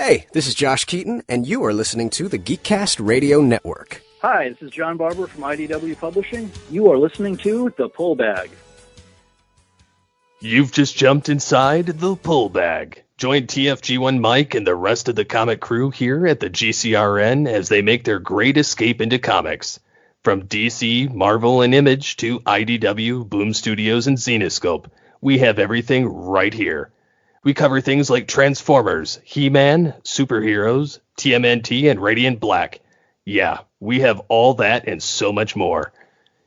Hey, this is Josh Keaton, and you are listening to the Geekcast Radio Network. Hi, this is John Barber from IDW Publishing. You are listening to The Pull Bag. You've just jumped inside The Pull Bag. Join TFG1Mike and the rest of the comic crew here at the GCRN as they make their great escape into comics. From DC, Marvel, and Image to IDW, Boom Studios, and Zenescope, we have everything right here. We cover things like Transformers, He-Man, superheroes, TMNT, and Radiant Black. Yeah, we have all that and so much more.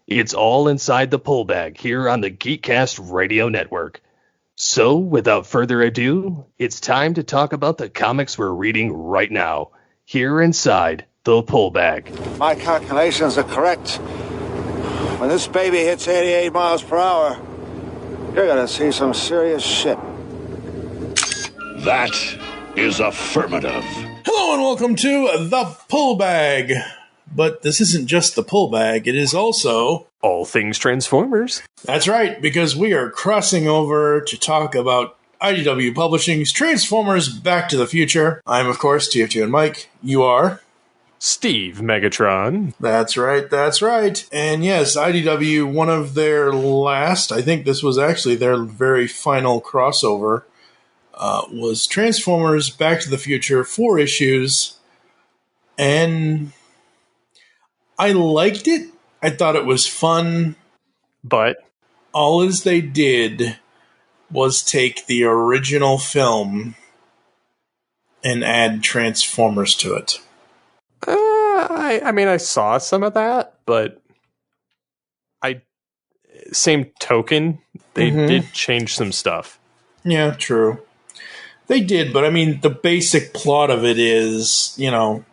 It's all inside the Pull Bag here on the Geekcast Radio Network. So, without further ado, it's time to talk about the comics we're reading right now, here inside the Pull Bag. My calculations are correct. When this baby hits 88 miles per hour, you're gonna see some serious shit. That is affirmative. Hello and welcome to The Pull Bag. But this isn't just The Pull Bag, it is also... all things Transformers. That's right, because we are crossing over to talk about IDW Publishing's Transformers Back to the Future. I'm, of course, TFG1Mike. You are... Steve Megatron. That's right, that's right. And yes, IDW, one of their last, I think this was actually their very final crossover, was Transformers Back to the Future, 4 issues, and I liked it. I thought it was fun. But all as they did was take the original film and add Transformers to it. I mean, I saw some of that, but same token, they did change some stuff. Yeah, true. They did, but I mean, the basic plot of it is, you know,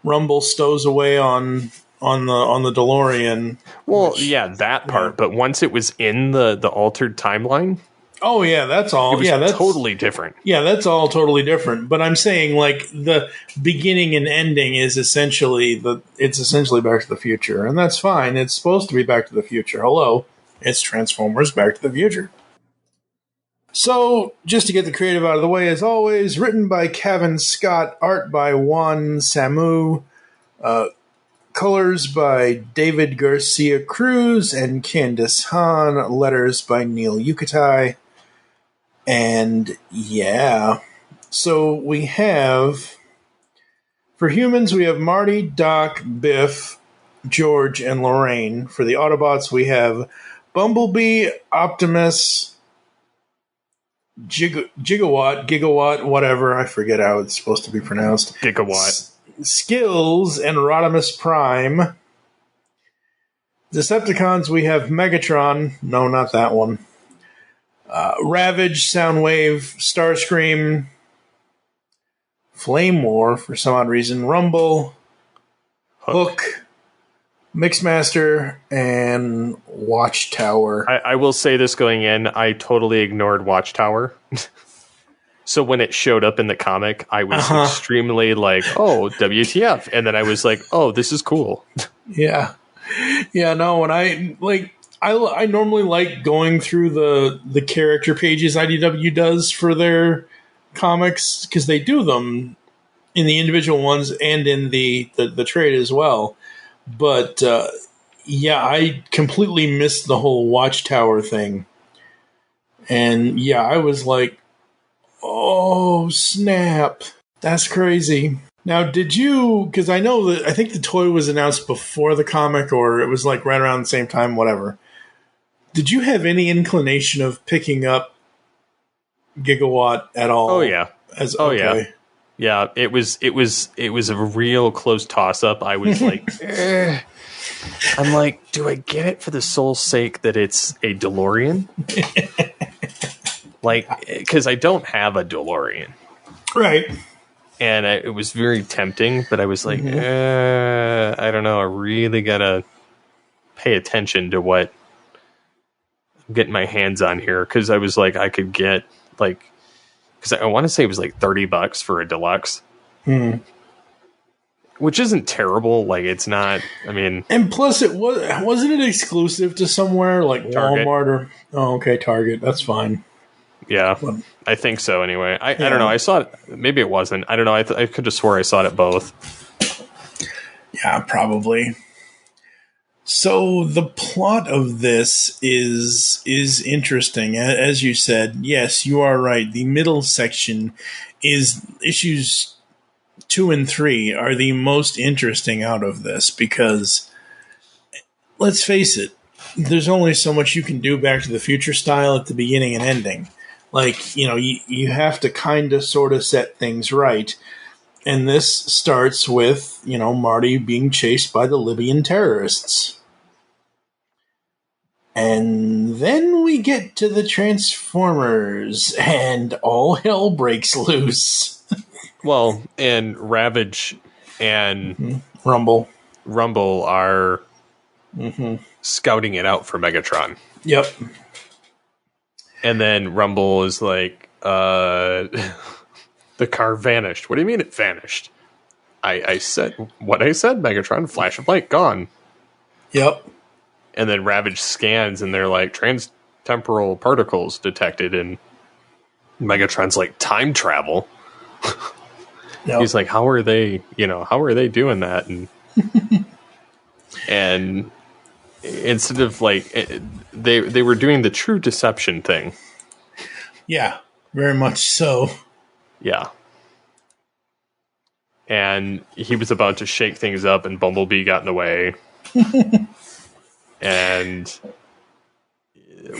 Rumble stows away on the DeLorean. Well, yeah, that part. But once it was in the altered timeline, oh yeah, that's all. That's totally different. Yeah, that's all totally different. But I'm saying, like, the beginning and ending is essentially essentially Back to the Future, and that's fine. It's supposed to be Back to the Future. Hello, it's Transformers Back to the Future. So, just to get the creative out of the way, as always, written by Kevin Scott, art by Juan Samu, colors by David Garcia Cruz and Candice Hahn, letters by Neil Yukatai. And yeah, so we have, for humans, we have Marty, Doc, Biff, George, and Lorraine. For the Autobots, we have Bumblebee, Optimus, Gigawatt, whatever. I forget how it's supposed to be pronounced. Gigawatt. Skills, and Rodimus Prime. Decepticons, we have Megatron. No, not that one. Ravage, Soundwave, Starscream, Flame War, for some odd reason, Rumble, Hook, Mixmaster, and Watchtower. I will say this going in, I totally ignored Watchtower. So when it showed up in the comic, I was extremely like, oh, WTF. And then I was like, oh, this is cool. Yeah. Yeah, no, and I normally like going through the character pages IDW does for their comics, because they do them in the individual ones and in the trade as well. But yeah, I completely missed the whole Watchtower thing. And yeah, I was like, oh, snap. That's crazy. Now, did you, because I know that, I think the toy was announced before the comic, or it was like right around the same time, whatever. Did you have any inclination of picking up Gigawatt at all? Oh, yeah. Okay. Yeah. Yeah, it was a real close toss-up. I was like, I'm like, do I get it for the sole sake that it's a DeLorean? Like, because I don't have a DeLorean. Right. And it was very tempting, but I was like, I don't know. I really got to pay attention to what I'm getting my hands on here. Because I was like, I could get, like, because I want to say it was like $30 for a deluxe. Which isn't terrible. Like, it's not, I mean. And plus, wasn't it exclusive to somewhere like Target. Walmart or. Oh, okay, Target. That's fine. Yeah, I think so anyway. I don't know. I saw it. Maybe it wasn't. I don't know. I could have swore I saw it at both. Yeah, probably. So the plot of this is interesting. As you said, yes, you are right. The middle section is issues 2 and 3 are the most interesting out of this because, let's face it, there's only so much you can do Back to the Future style at the beginning and ending. Like, you have to kind of sort of set things right. And this starts with, Marty being chased by the Libyan terrorists. And then we get to the Transformers, and all hell breaks loose. Well, and Ravage and Rumble are scouting it out for Megatron. Yep. And then Rumble is like, the car vanished. What do you mean it vanished? I said what I said, Megatron. Flash of light, gone. Yep. And then Ravage scans, and they're like, trans-temporal particles detected. And Megatron's like, time travel? Yep. He's like, how are they doing that? And and instead of like, they were doing the true deception thing. Yeah, very much so. Yeah. And he was about to shake things up, and Bumblebee got in the way. And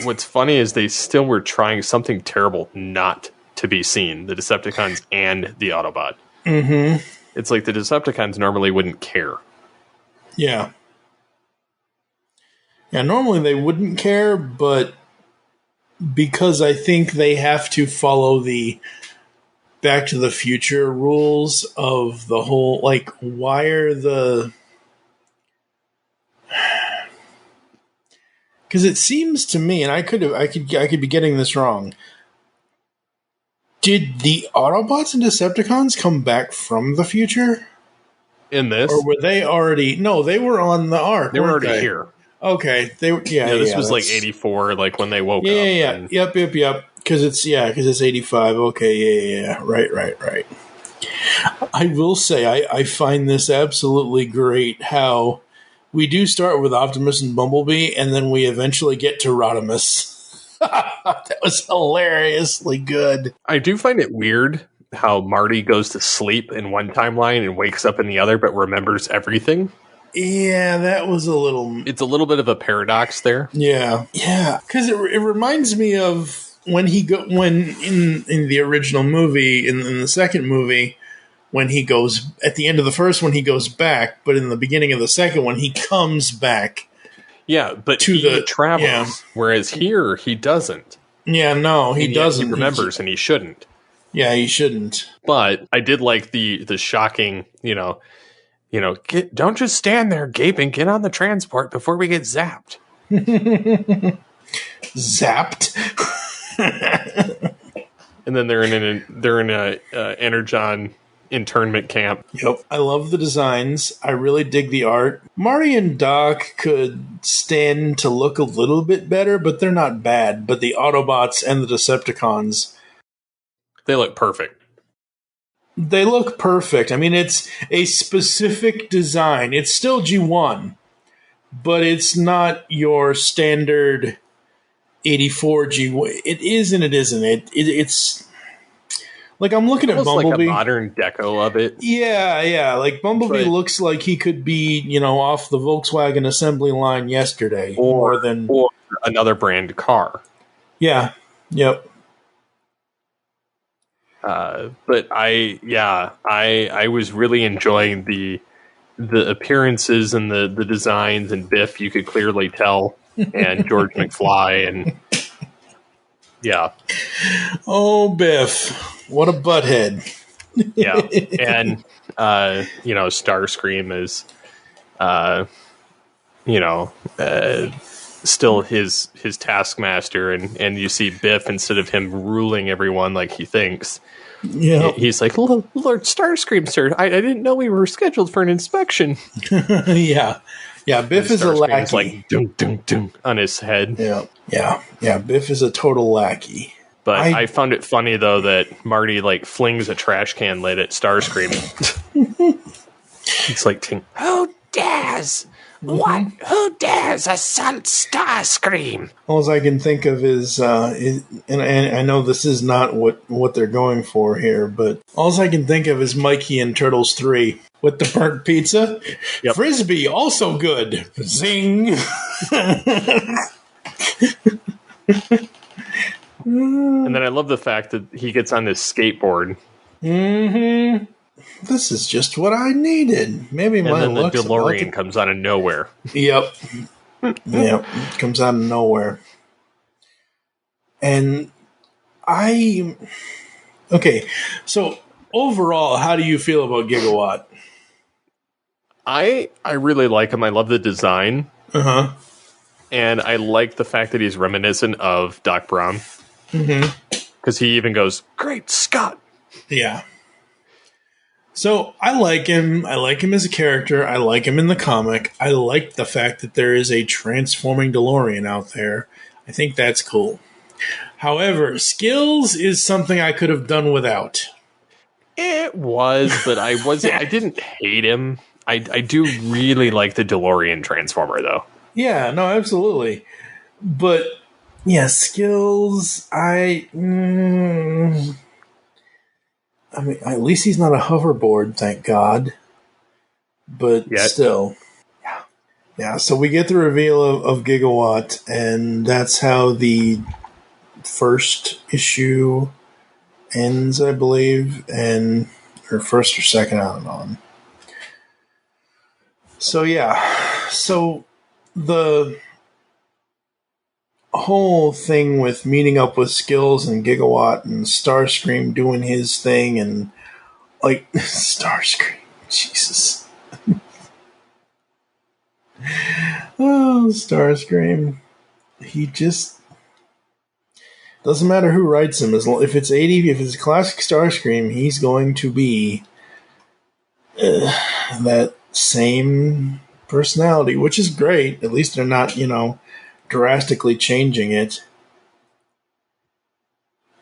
what's funny is they still were trying something terrible not to be seen, the Decepticons and the Autobot. Mm-hmm. It's like the Decepticons normally wouldn't care. Yeah. Yeah, normally they wouldn't care, but because I think they have to follow the Back to the Future rules of the whole, like, why are the... Because it seems to me, and I could be getting this wrong. Did the Autobots and Decepticons come back from the future in this, or were they already? No, they were on the Ark. They were already here. Okay, they were. Yeah, this was like 84, like when they woke up. Yeah. Yep. Because it's 85. Okay, yeah. Right. I will say, I find this absolutely great. How we do start with Optimus and Bumblebee, and then we eventually get to Rodimus. That was hilariously good. I do find it weird how Marty goes to sleep in one timeline and wakes up in the other, but remembers everything. Yeah, that was a little... It's a little bit of a paradox there. Yeah. Because it reminds me of when in the original movie, in the second movie, when he goes, at the end of the first one, he goes back, but in the beginning of the second one, he comes back. Yeah, but he travels, whereas here, he doesn't. Yeah, no, he doesn't. He remembers, and he shouldn't. Yeah, he shouldn't. But I did like the shocking, don't just stand there gaping, get on the transport before we get zapped. Zapped? And then they're in a Energon internment camp. Yep. I love the designs. I really dig the art. Marty and Doc could stand to look a little bit better, but they're not bad. But the Autobots and the Decepticons, they look perfect. They look perfect. I mean, it's a specific design. It's still G1, but it's not your standard 84 G1. It is and it isn't. It's... Like, I'm looking at Bumblebee. Like a modern deco of it. Yeah. Like, Bumblebee looks like he could be, off the Volkswagen assembly line yesterday. Or another brand car. Yeah. Yep. But I was really enjoying the appearances and the designs, and Biff, you could clearly tell, and George McFly, and yeah. Oh, Biff. What a butthead. Yeah. And, Starscream is, still his taskmaster, and you see Biff, instead of him ruling everyone like he thinks, he's like, Lord Starscream, sir, I didn't know we were scheduled for an inspection. Yeah. Biff is a lackey. Like, dum, dum, dum, on his head. Yeah. Biff is a total lackey. But I found it funny, though, that Marty, like, flings a trash can lid at Starscream. It's like, who dares? What? Who dares assault Starscream? All I can think of is, and I know this is not what they're going for here, but all I can think of is Mikey and Turtles 3 with the burnt pizza. Yep. Frisbee, also good. Zing. And then I love the fact that he gets on this skateboard. Mm-hmm. This is just what I needed. Maybe my looks. And then the looks DeLorean comes out of nowhere. Yep. Yep. Comes out of nowhere. And okay, so overall, how do you feel about Gigawatt? I really like him. I love the design. Uh-huh. And I like the fact that he's reminiscent of Doc Brown. Mm-hmm. Because he even goes, "Great Scott!" Yeah. So I like him. I like him as a character. I like him in the comic. I like the fact that there is a transforming DeLorean out there. I think that's cool. However, skills is something I could have done without. It was, but I didn't hate him. I do really like the DeLorean Transformer, though. Yeah, no, absolutely. But, yeah, skills, I mean, at least he's not a hoverboard, thank God. But still. Yeah, so we get the reveal of Gigawatt, and that's how the first issue ends, I believe, or first or second, I don't know. So, yeah. So, the whole thing with meeting up with Skills and Gigawatt and Starscream doing his thing and, like, Starscream, Jesus. Oh, Starscream. He just doesn't matter who writes him. If it's a classic Starscream, he's going to be that same personality, which is great. At least they're not, drastically changing it.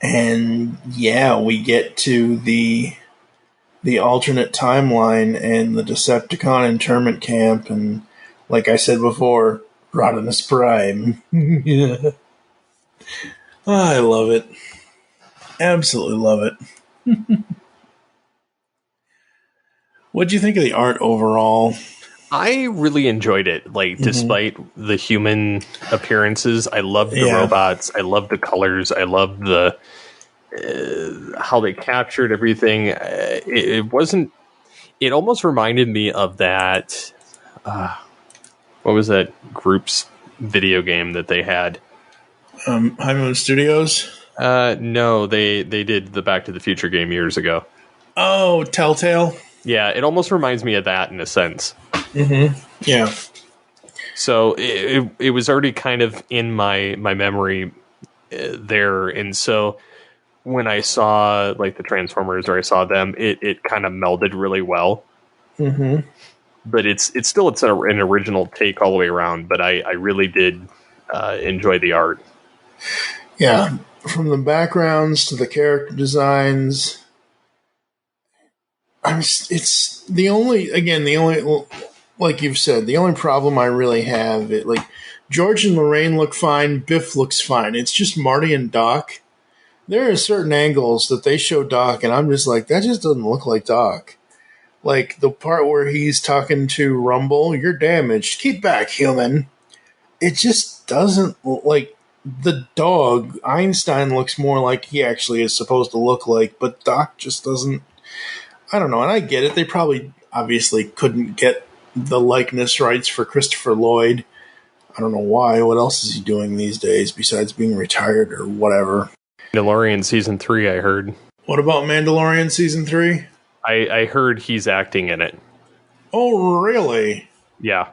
And yeah, we get to the alternate timeline and the Decepticon internment camp, and like I said before, Rodimus Prime. Yeah. I love it. Absolutely love it. What'd you think of the art overall? I really enjoyed it. Like, despite the human appearances, I loved the robots. I loved the colors. I loved the how they captured everything. It wasn't. It almost reminded me of that. What was that group's video game that they had? High Moon Studios? No, they did the Back to the Future game years ago. Oh, Telltale? Yeah, it almost reminds me of that in a sense. Mm-hmm. Yeah. So it was already kind of in my memory there, and so when I saw like the Transformers or I saw them, it kind of melded really well. Mm-hmm. But it's an original take all the way around. But I really did enjoy the art. Yeah, from the backgrounds to the character designs. It's the only, like you've said, the only problem I really have, George and Lorraine look fine, Biff looks fine. It's just Marty and Doc. There are certain angles that they show Doc, and I'm just like, that just doesn't look like Doc. Like the part where he's talking to Rumble, "You're damaged. Keep back, human." It just doesn't like the dog. Einstein looks more like he actually is supposed to look like, but Doc just doesn't. I don't know, and I get it. They probably obviously couldn't get the likeness rights for Christopher Lloyd. I don't know why. What else is he doing these days besides being retired or whatever? Mandalorian Season 3, I heard. What about Mandalorian Season 3? I heard he's acting in it. Oh, really? Yeah.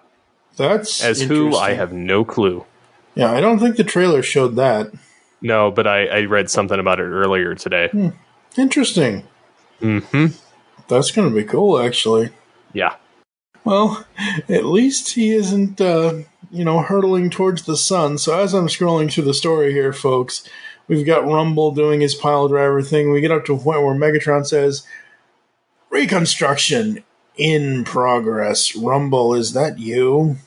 That's As who, I have no clue. Yeah, I don't think the trailer showed that. No, but I read something about it earlier today. Interesting. Mm-hmm. That's going to be cool, actually. Yeah. Well, at least he isn't, hurtling towards the sun. So as I'm scrolling through the story here, folks, We've got Rumble doing his pile driver thing. We get up to a point where Megatron says, "Reconstruction in progress. Rumble, is that you?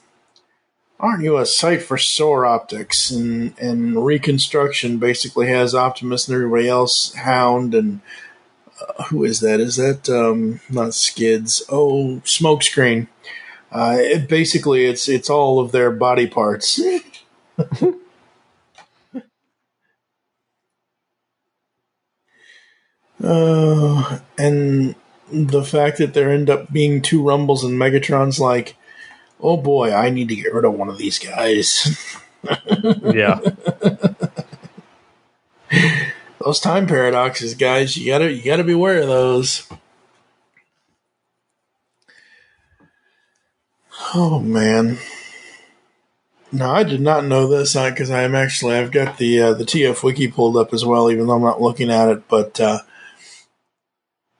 Aren't you a sight for sore optics?" And Reconstruction basically has Optimus and everybody else hound, and who is that? Is that not Skids? Oh, Smokescreen. Basically, it's all of their body parts. And the fact that there end up being two Rumbles and Megatron's like, oh boy, I need to get rid of one of these guys. Yeah. Those time paradoxes, guys, you gotta be aware of those. Oh man. Now I did not know this because I've got the TF wiki pulled up as well, even though I'm not looking at it, but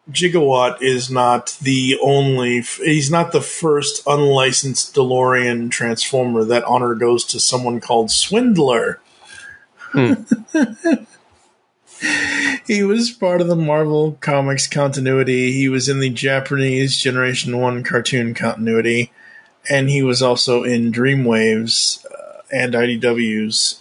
Gigawatt is not he's not the first unlicensed Delorean transformer. That honor goes to someone called Swindler. He was part of the Marvel Comics continuity. He was in the Japanese Generation 1 cartoon continuity, and he was also in Dreamwave's and IDW's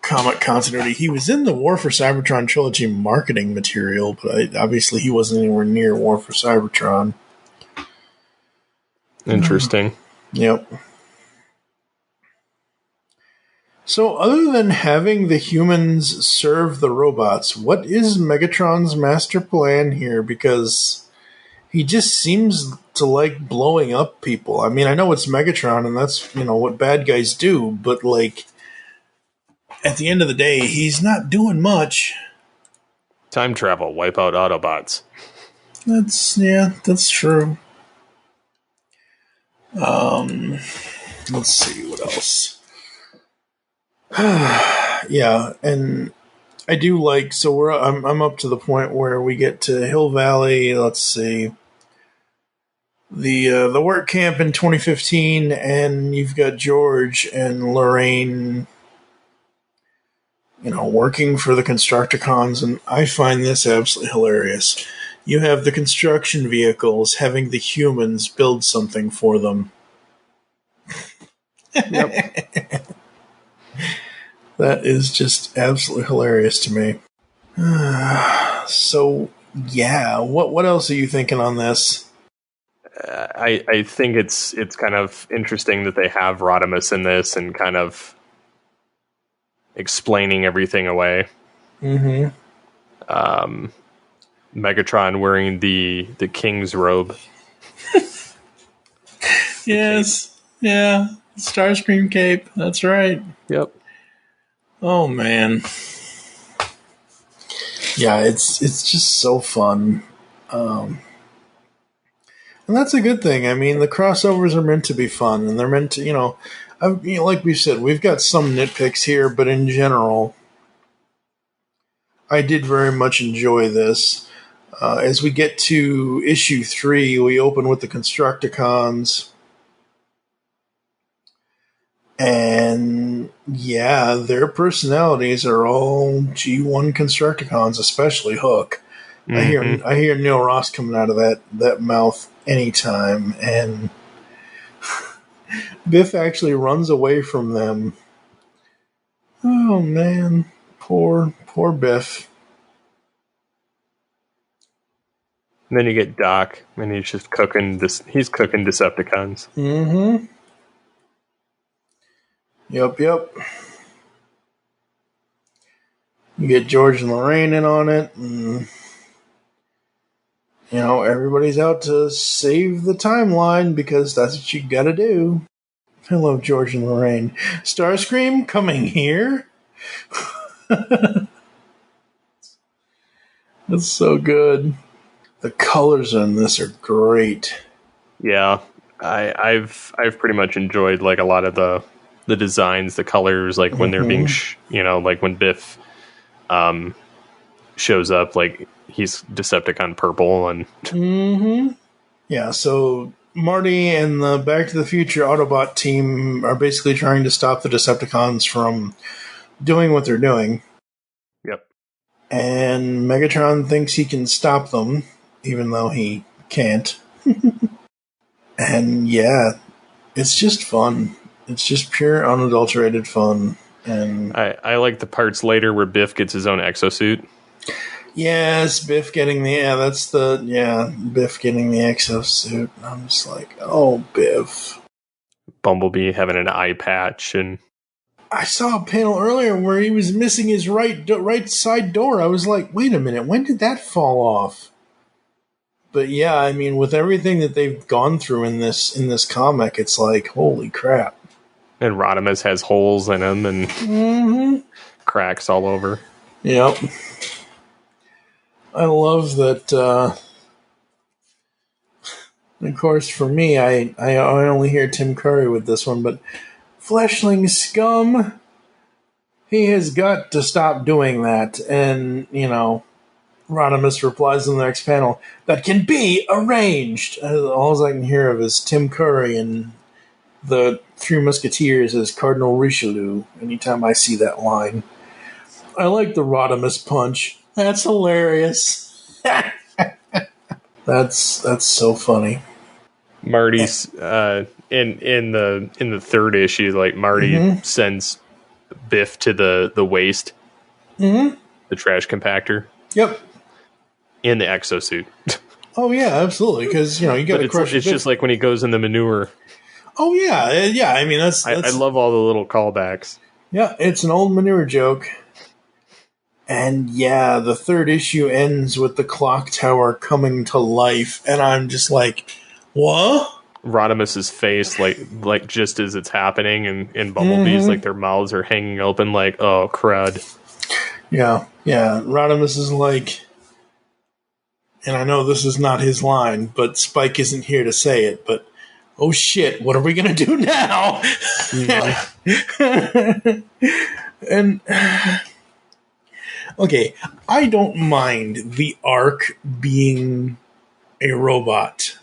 comic continuity. He was in the War for Cybertron trilogy marketing material, but obviously he wasn't anywhere near War for Cybertron. Interesting. Yep. So other than having the humans serve the robots, what is Megatron's master plan here? Because he just seems to like blowing up people. I mean, I know it's Megatron and that's, what bad guys do, but at the end of the day, he's not doing much. Time travel, wipe out Autobots. That's true. Let's see what else. Yeah, and I do like. So I'm up to the point where we get to Hill Valley. Let's see. The work camp in 2015, and you've got George and Lorraine, working for the Constructicons, and I find this absolutely hilarious. You have the construction vehicles having the humans build something for them. Yep. That is just absolutely hilarious to me. So, yeah, what else are you thinking on this? I think it's kind of interesting that they have Rodimus in this and kind of explaining everything away. Mm-hmm. Megatron wearing the king's robe. Yes, yeah, Starscream cape. That's right. Yep. Oh man, yeah, it's just so fun, and that's a good thing. I mean, the crossovers are meant to be fun, and they're meant to, like we said, we've got some nitpicks here, but in general, I did very much enjoy this. As we get to issue 3, we open with the Constructicons. And yeah, their personalities are all G1 Constructicons, especially Hook. Mm-hmm. I hear Neil Ross coming out of that mouth anytime, and Biff actually runs away from them. Oh man, poor Biff. And then you get Doc, and he's just cooking Decepticons. Mm-hmm. Yep. You get George and Lorraine in on it, and everybody's out to save the timeline because that's what you gotta do. I love George and Lorraine. Starscream coming here? That's so good. The colors on this are great. Yeah, I've pretty much enjoyed a lot of the designs, the colors, when they're being, when Biff shows up, he's Decepticon purple and. Mm-hmm. Yeah, so Marty and the Back to the Future Autobot team are basically trying to stop the Decepticons from doing what they're doing. Yep. And Megatron thinks he can stop them, even though he can't. And yeah, it's just fun. It's just pure, unadulterated fun. And I like the parts later where Biff gets his own exosuit. yes, Biff getting the Biff getting the exosuit. I'm just like, oh, Biff. Bumblebee having an eye patch, and I saw a panel earlier where he was missing his right side door. I was like, wait a minute, when did that fall off? But yeah, I mean, with everything that they've gone through in this comic, it's like, holy crap. And Rodimus has holes in him and cracks all over. Yep. I love that. Of course, for me, I only hear Tim Curry with this one, but Fleshling scum, he has got to stop doing that. And, Rodimus replies in the next panel, that can be arranged. All I can hear of is Tim Curry and the Three Musketeers as Cardinal Richelieu anytime I see that line. I like the Rodimus punch. That's hilarious. That's so funny. Marty's in the third issue, like Marty sends Biff to the waste, the trash compactor. Yep. In the exosuit. Oh yeah, absolutely. Because you got to crush. It's just like when he goes in the manure. Oh yeah. I mean, that's I love all the little callbacks. Yeah, it's an old manure joke. And yeah, the third issue ends with the clock tower coming to life, and I'm just like, what? Rodimus's face, like just as it's happening, and Bumblebee's like their mouths are hanging open, like, oh crud. Yeah. Rodimus is like, and I know this is not his line, but Spike isn't here to say it, but oh shit, what are we gonna do now? And okay, I don't mind the Ark being a robot.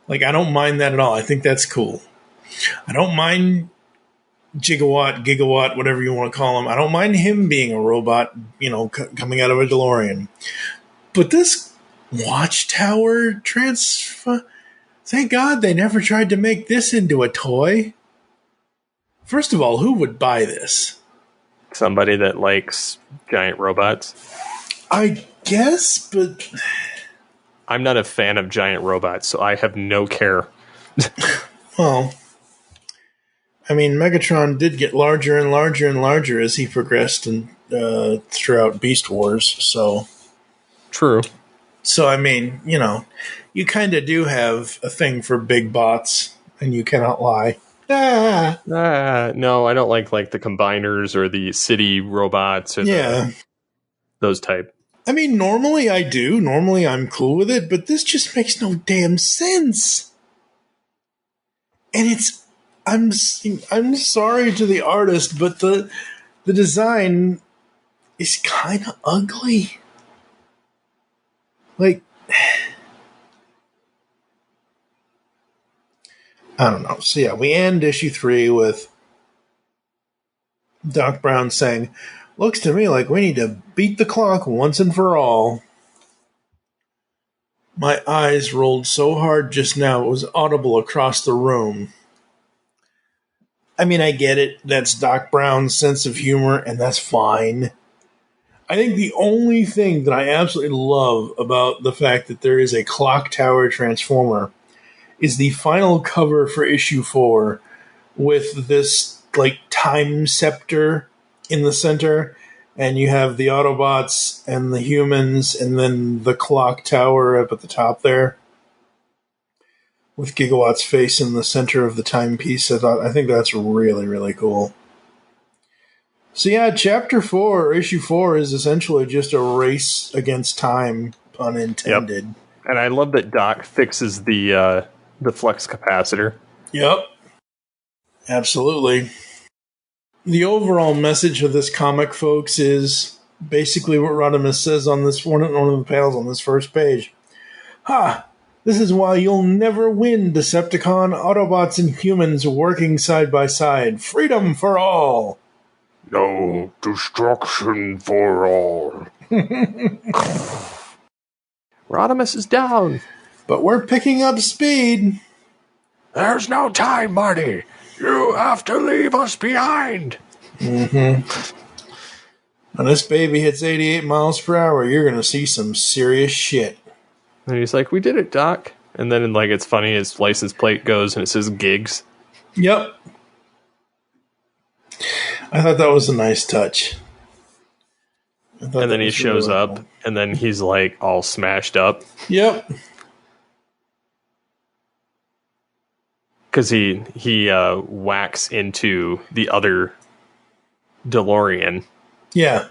Like, I don't mind that at all. I think that's cool. I don't mind Gigawatt, whatever you want to call him. I don't mind him being a robot, coming out of a DeLorean. But this Watchtower transfer, thank God they never tried to make this into a toy. First of all, who would buy this? Somebody that likes giant robots. I guess, but I'm not a fan of giant robots, so I have no care. Well, I mean, Megatron did get larger and larger and larger as he progressed throughout Beast Wars, so... True. So, I mean, you kind of do have a thing for big bots, and you cannot lie. No, I don't like the combiners or the city robots or those type. I mean, normally I do. Normally I'm cool with it, but this just makes no damn sense. And I'm sorry to the artist, but the design is kind of ugly. Like, I don't know. So yeah, we end issue 3 with Doc Brown saying, looks to me like we need to beat the clock once and for all. My eyes rolled so hard just now it was audible across the room. I mean, I get it. That's Doc Brown's sense of humor, and that's fine. I think the only thing that I absolutely love about the fact that there is a clock tower transformer is the final cover for issue 4 with this, like, time scepter in the center, and you have the Autobots and the humans, and then the clock tower up at the top there, with Gigawatt's face in the center of the timepiece. I think that's really, really cool. So yeah, chapter 4, issue 4 is essentially just a race against time, pun intended. Yep. And I love that Doc fixes the flux capacitor. Yep. Absolutely. The overall message of this comic, folks, is basically what Rodimus says on this one of the panels on this first page. Ha! This is why you'll never win, Decepticon, Autobots, and humans working side by side. Freedom for all! No destruction for all. Rodimus is down. But we're picking up speed. There's no time, Marty. You have to leave us behind. When this baby hits 88 miles per hour, you're going to see some serious shit. And he's like, we did it, Doc. And then, like, it's funny, his license plate goes and it says gigs. Yep. I thought that was a nice touch. And then he shows really up, cool. and then he's, like, all smashed up. Yep. Because he whacks into the other DeLorean. Yeah.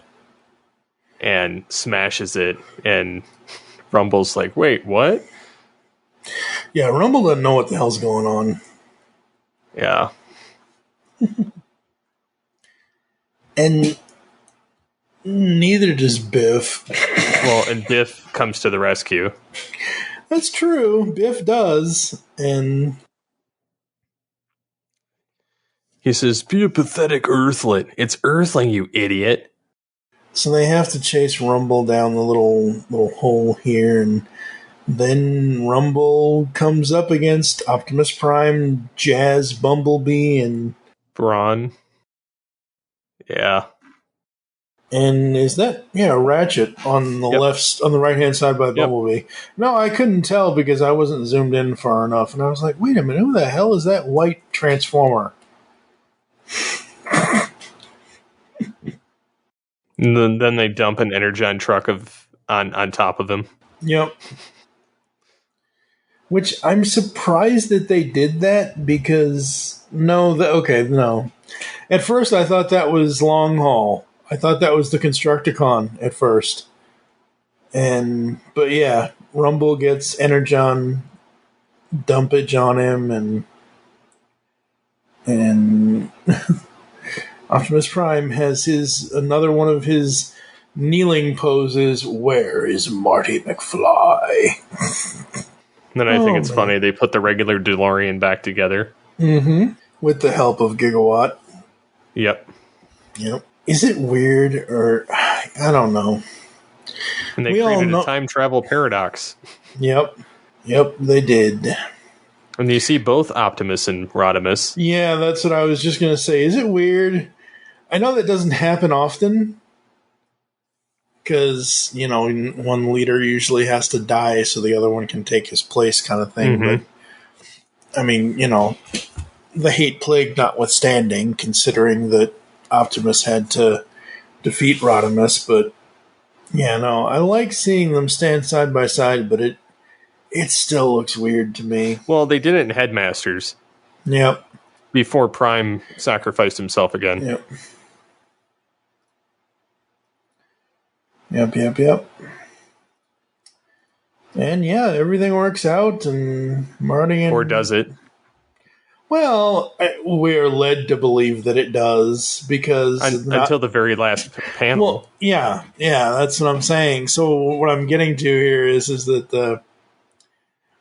And smashes it, and Rumble's like, wait, what? Yeah, Rumble doesn't know what the hell's going on. Yeah. And neither does Biff. Well, and Biff comes to the rescue. That's true. Biff does. And he says, be a pathetic earthlet. It's earthling, you idiot. so they have to chase Rumble down the little hole here, and then Rumble comes up against Optimus Prime, Jazz, Bumblebee, and Brawn. Yeah. And is that Ratchet on the left, on the right hand side by Bumblebee? No, I couldn't tell because I wasn't zoomed in far enough, and I was like, "Wait a minute, who the hell is that white Transformer?" And then they dump an Energon truck on top of him. Yep. Which I'm surprised that they did that because no. At first, I thought that was Long Haul. I thought that was the Constructicon at first. But yeah, Rumble gets Energon dumpage on him, and Optimus Prime has another one of his kneeling poses. Where is Marty McFly? Then I think it's funny they put the regular DeLorean back together. Mm-hmm. With the help of Gigawatt. Yep. Is it weird or I don't know? And they created a time travel paradox. Yep, they did. And you see both Optimus and Rodimus. Yeah, that's what I was just going to say. Is it weird? I know that doesn't happen often because, one leader usually has to die so the other one can take his place kind of thing. Mm-hmm. But, I mean, the hate plague notwithstanding, considering that Optimus had to defeat Rodimus, but I like seeing them stand side by side, but it still looks weird to me. Well, they did it in Headmasters. Yep. Before Prime sacrificed himself again. Yep. And everything works out, and Marty and... Or does it? Well, we're led to believe that it does, because... Until the very last panel. Well, yeah, that's what I'm saying. So what I'm getting to here is that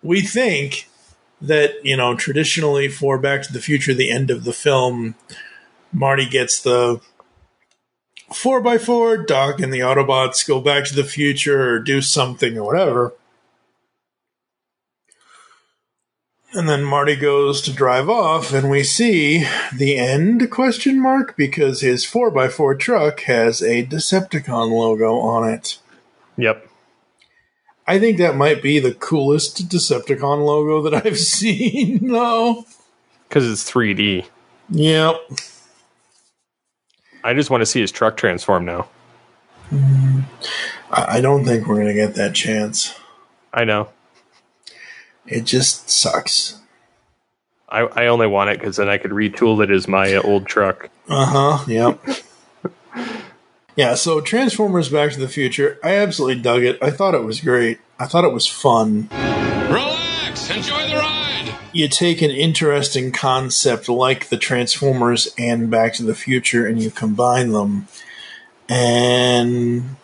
we think that, traditionally for Back to the Future, the end of the film, Marty gets the 4x4, Doc and the Autobots go back to the future or do something or whatever. And then Marty goes to drive off, and we see the end, ? Because his 4x4 truck has a Decepticon logo on it. Yep. I think that might be the coolest Decepticon logo that I've seen, though. Because it's 3D. Yep. I just want to see his truck transform now. I don't think we're going to get that chance. I know. It just sucks. I only want it because then I could retool it as my old truck. Yep. Yeah, so Transformers Back to the Future, I absolutely dug it. I thought it was great. I thought it was fun. Relax! Enjoy the ride! You take an interesting concept like the Transformers and Back to the Future and you combine them, and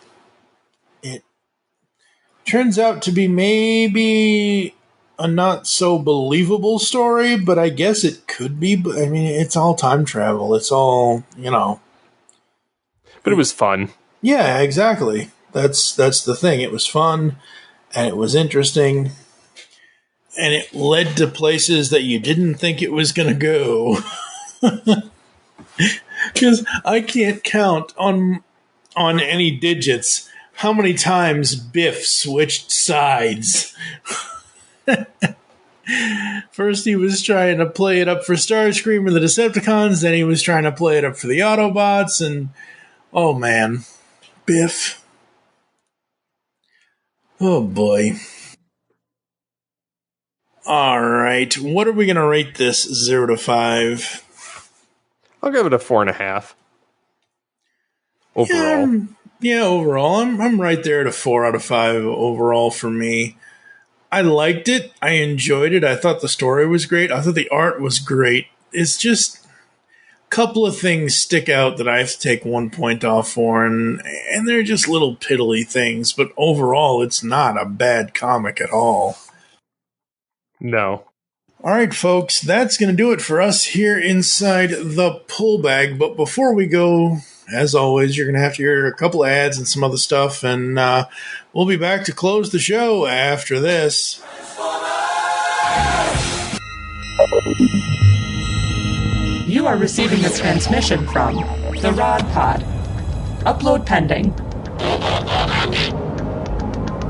it turns out to be maybe a not so believable story, but I guess it could be. I mean, it's all time travel. It's all, But it was fun. Yeah, exactly. That's the thing. It was fun, and it was interesting, and it led to places that you didn't think it was going to go. Because I can't count on any digits how many times Biff switched sides. First he was trying to play it up for Starscream and the Decepticons, then he was trying to play it up for the Autobots, and oh man, Biff. Oh boy. Alright, what are we going to rate this 0 to 5? I'll give it a 4.5. Overall. Yeah, overall. I'm right there at a 4 out of 5 overall for me. I liked it. I enjoyed it. I thought the story was great. I thought the art was great. It's just a couple of things stick out that I have to take 1 point off for, and they're just little piddly things, but overall it's not a bad comic at all. No. All right, folks, that's going to do it for us here inside the Pull Bag. But before we go, as always, you're going to have to hear a couple of ads and some other stuff, and we'll be back to close the show after this. You are receiving a transmission from the Rod Pod. Upload pending.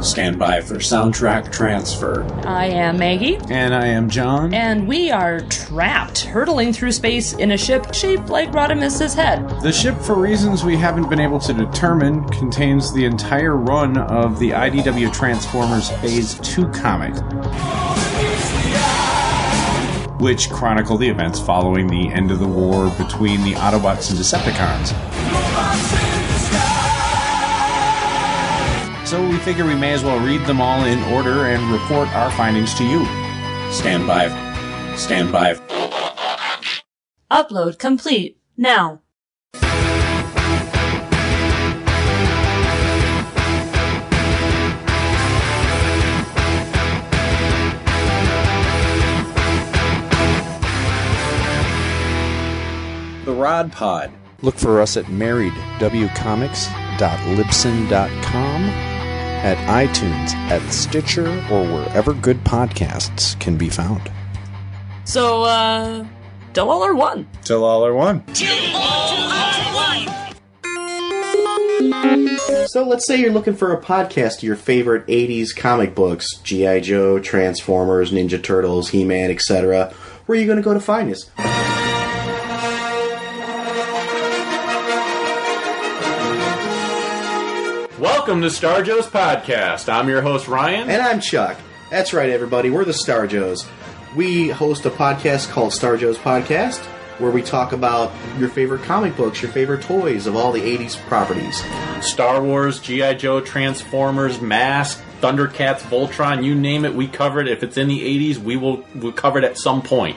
Stand by for soundtrack transfer. I am Maggie. And I am John. And we are trapped, hurtling through space in a ship shaped like Rodimus's head. The ship, for reasons we haven't been able to determine, contains the entire run of the IDW Transformers Phase 2 comic, which chronicle the events following the end of the war between the Autobots and Decepticons. So we figure we may as well read them all in order and report our findings to you. Stand by. Stand by. Upload complete. Now. The Rod Pod. Look for us at marriedwcomics.libsyn.com, at iTunes, at Stitcher, or wherever good podcasts can be found. So, till all are one. Till all are one. So let's say you're looking for a podcast to your favorite 80s comic books, G.I. Joe, Transformers, Ninja Turtles, He-Man, etc. Where are you going to go to find this? Welcome to Star Joe's Podcast. I'm your host, Ryan. And I'm Chuck. That's right, everybody. We're the Star Joes. We host a podcast called Star Joe's Podcast, where we talk about your favorite comic books, your favorite toys of all the 80s properties. Star Wars, G.I. Joe, Transformers, Mask, Thundercats, Voltron, you name it, we cover it. If it's in the 80s, we'll cover it at some point.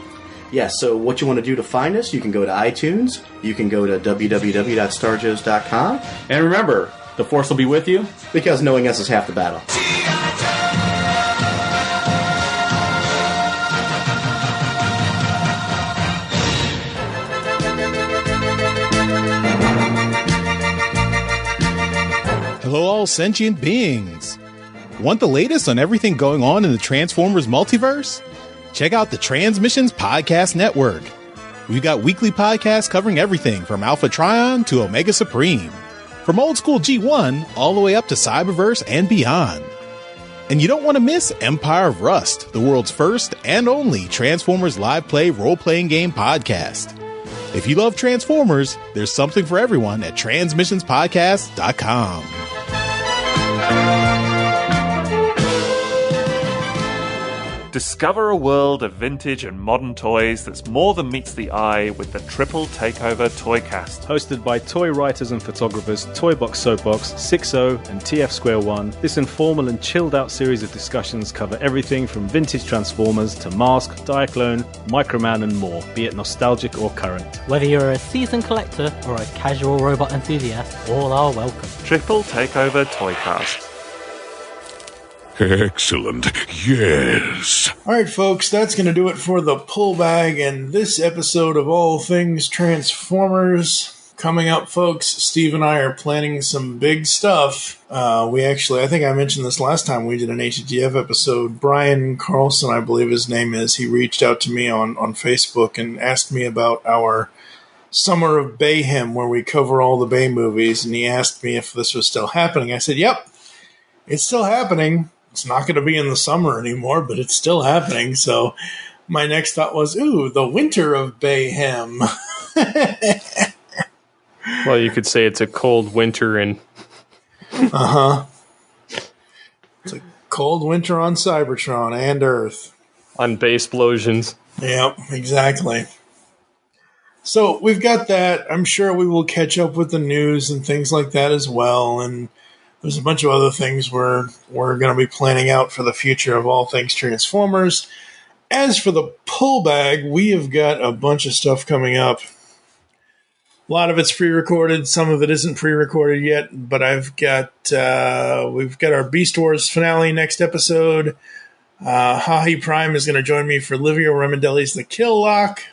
Yeah, so what you want to do to find us, you can go to iTunes, you can go to www.starjoes.com. And remember, the Force will be with you. Because knowing us is half the battle. Hello, all sentient beings. Want the latest on everything going on in the Transformers multiverse? Check out the Transmissions Podcast Network. We've got weekly podcasts covering everything from Alpha Trion to Omega Supreme. From old school G1 all the way up to Cyberverse and beyond. And you don't want to miss Empire of Rust, the world's first and only Transformers live play role-playing game podcast. If you love Transformers, there's something for everyone at transmissionspodcast.com. Discover a world of vintage and modern toys that's more than meets the eye with the Triple Takeover Toycast. Hosted by toy writers and photographers Toybox Soapbox, 6O, and TF Square 1, this informal and chilled-out series of discussions cover everything from vintage Transformers to Mask, Diaclone, Microman, and more, be it nostalgic or current. Whether you're a seasoned collector or a casual robot enthusiast, all are welcome. Triple Takeover Toycast. Excellent. Yes. All right, folks, that's going to do it for the Pull Bag and this episode of All Things Transformers. Coming up, folks, Steve and I are planning some big stuff. I think I mentioned this last time we did an HTTF episode. Brian Carlson, I believe his name is, he reached out to me on Facebook and asked me about our Summer of Bayhem, where we cover all the Bay movies, and he asked me if this was still happening. I said, yep, it's still happening. It's not going to be in the summer anymore, but it's still happening. So my next thought was, ooh, the Winter of Bayhem. Well, you could say it's a cold winter and... Uh-huh. It's a cold winter on Cybertron and Earth. On Bay explosions. Yep, exactly. So we've got that. I'm sure we will catch up with the news and things like that as well. And there's a bunch of other things we're going to be planning out for the future of all things Transformers. As for the pull bag, we have got a bunch of stuff coming up. A lot of it's pre-recorded. Some of it isn't pre-recorded yet, but we've got our Beast Wars finale next episode. Hahi Prime is going to join me for Livio Remendelli's The Kill Lock.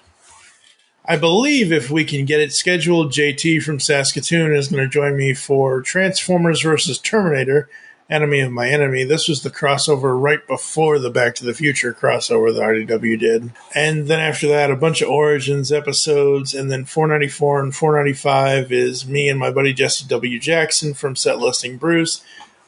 I believe if we can get it scheduled, JT from Saskatoon is going to join me for Transformers vs. Terminator, Enemy of My Enemy. This was the crossover right before the Back to the Future crossover that IDW did. And then after that, a bunch of Origins episodes, and then 494 and 495 is me and my buddy Jesse W. Jackson from Set Listing Bruce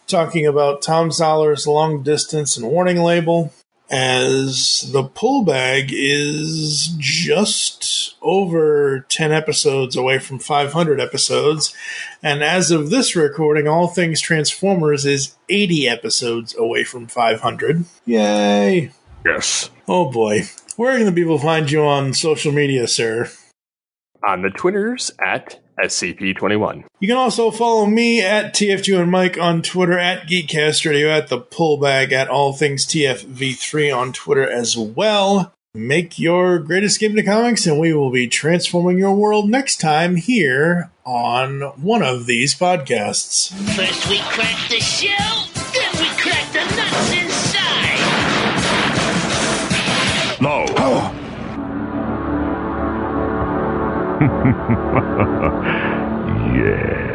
talking about Tom Zoller's Long Distance and Warning Label, as the pull bag is just over 10 episodes away from 500 episodes. And as of this recording, All Things Transformers is 80 episodes away from 500. Yay! Yes. Oh boy. Where can the people find you on social media, sir? On the Twitters at SCP21. You can also follow me at TFG1Mike on Twitter, at Geekcast Radio, at The Pullbag, at All Things TFV3 on Twitter as well. Make your great escape into comics, and we will be transforming your world next time here on one of these podcasts. First we crack the shell, then we crack the nuts inside. No. Oh. Yes.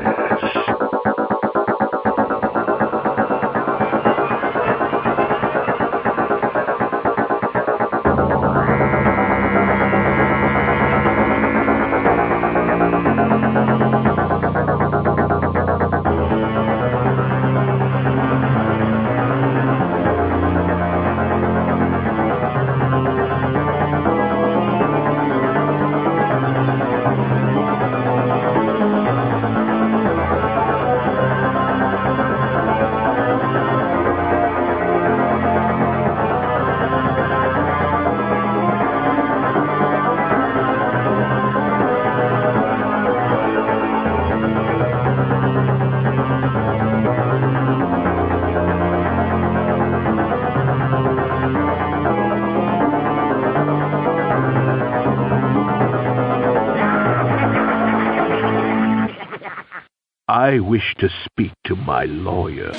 I wish to speak to my lawyer.